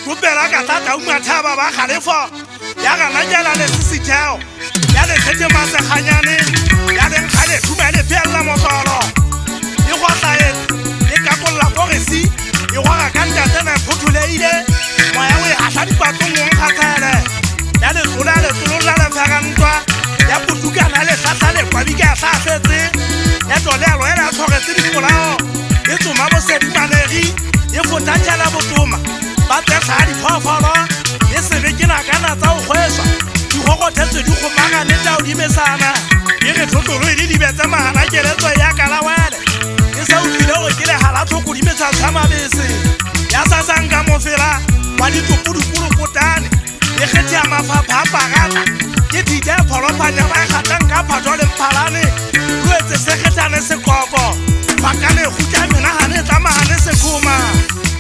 kupela ka tata umathaba ba khalefo ya ga najela le sisitheo ya le khete mase khanyane ya le khale thumele phela motolo e go tlae e ka kolla boresi e go ga kanta tsena phuthuleile moya we a hladi patlong o nkhathele ya le tsola le fagantwa ya putukana le hlatlale kwa bika hlafetse ya tolelo ena tshogetse dipolao e tsoma bo sedimanegi e fotatjala botoma ba tsa di phofolo e sebekena kana tsa o khweswa di gogothetse di khomanga le tao di mesana e re thotolo le di betsa mahana keletso ya kala wele e sa o dile o ke le hala thoko di metsa tshama bese ya sasanga mofela wa di topudukulu kotane e kgethe mafapha pagata ke dide pholopanya ba khatang ka phatho le mphalane ruetse se khetane se koko bakane khutla mena hane tsamahane se khoma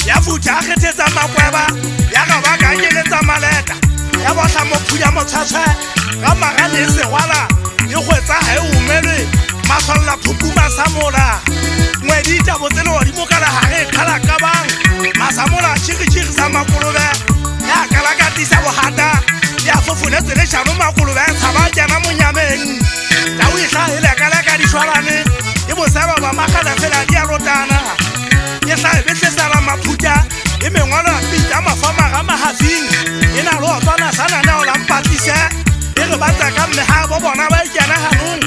ya futa khethetsa makweba ya ga ba ka nyeletsa maleta ya botla mophuya motshwatshwe ga magane se gwala e gwetsa ha e umelwe masolla phupuma samola ngwedi tsa botselo wa dimokala ha re khala ka bang masamola tshikitshiki sa makolobe ya kala ka tisa bohata ya fofunetse le shano makolobe tshaba jana monyameng tawi hla ile kala ka dishwalane e bosaba ba makala fela dia rotana e hla e betlesala maphuta e mengwala pita mafama ga mahafing ena lo tsana sana na ola mpatise e re batsa ka meha bo bona ba ikana hanong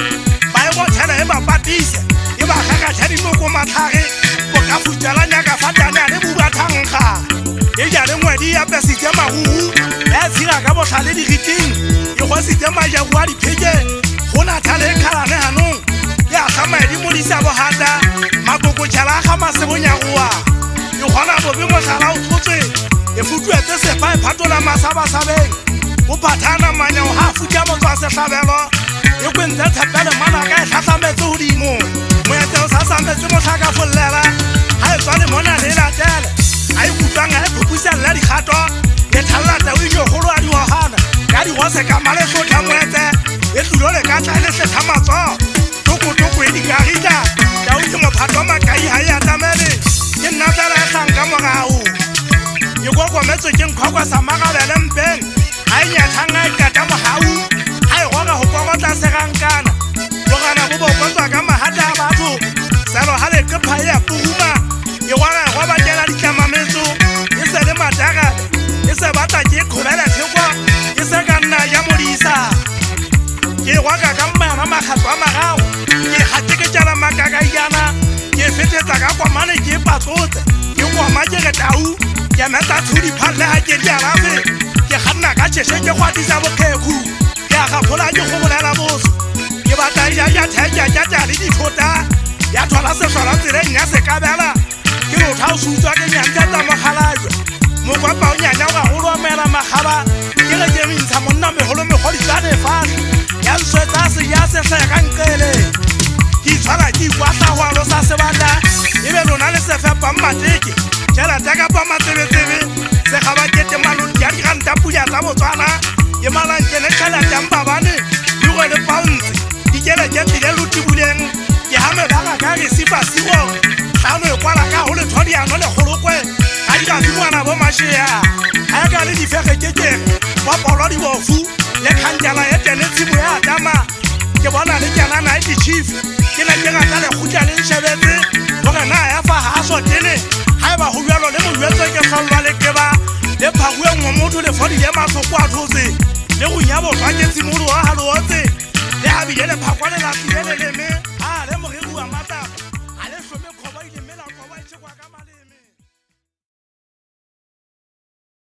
ba e go tshela e mapatise e ba ga tshedi mo go matlhare go ka futjala nya ka fatana le buba thangga e ja le ngwedi ya pesite mahuhu ya tsira ka botlhale di riting e go sistema ja bua di pheke go na thale khalane hanong ya tsamedi mo di sa bohata makoko tjhala ga masebonyagoa e gona bobe mo tlhala o tshotse e futuetse sepa e phatola masaba sabeng o phathana manya o ha futya mo tsa sehlabelo e kwentse thapele mana ka e tlhatlametse hodimo moetse o sa sametse mo tlhaka follela ha e tswa le mona le latele a e kutlwang a e phupusella dikgato e thallata o inyo golo a diwagana ka digose ka male tlotha moetse e tlulo le ka tla le setha matso toko e dikarita ta o ke mophato makai ha ya tamele ke nna tla la hlanka morao e go kometse ke nkhokwa sa magabele mpeng ha nya thanga e kata mohau ha e goga go kokotla segankana bogana bo bokotswa ka mahata a batho selo ha le ke phaya puguma e goga go ba jela ditlamametso e se le madaga e se batla ke khobela theko e se ka nna ya modisa ke goga ka mmana makhatwa magao ke hateke tsala makaga yana ke fetetsa ka kwa mane ke patlotse ke kwa majere tau ke meta thudi phalle ha ke diarafe ke khanna ka tsheshe ke kwatisa bokheku ke ga phola ke go bolela boso ke batla ya theja ja le dithota ya thola se sola tsere nya se kabela ke ro thau sutswa ke nyantsa tsa moghalajwe mo kwa pa nyanya ga go lo mela magaba ke re ke rintsha monna me holo me godi tsane fa ya swetsa se ya se hlekankele ki tshwara ki kwatla go lo sa se banda e be lona le se fe pa mateke tjela taka pa matsebetsebe se ga ba kete malong ya di ranta puya tsa Botswana e malanke le tjela tamba bane di go le pounds di kele ke tile lutibuleng ke ha me ba ga re sifa siwo tlano e kwala ka ho le thodi ano le golokwe ha di ka dimwana bo mashea ha ka le di fege keke ba polo di bofu le khanjala e tene tsibo ya dama ke bona le kana na di chief ke na ke ga tla le khutla le nshebetse bona na ya fa ha so tene ha ba ho jalo le mo jwetse ke salwa le ke ba le phagwe ngo motho le fodi le matloko a thotse le go nyabo twa ke tsimolo wa halotse le ha bile le phakwane la tile le me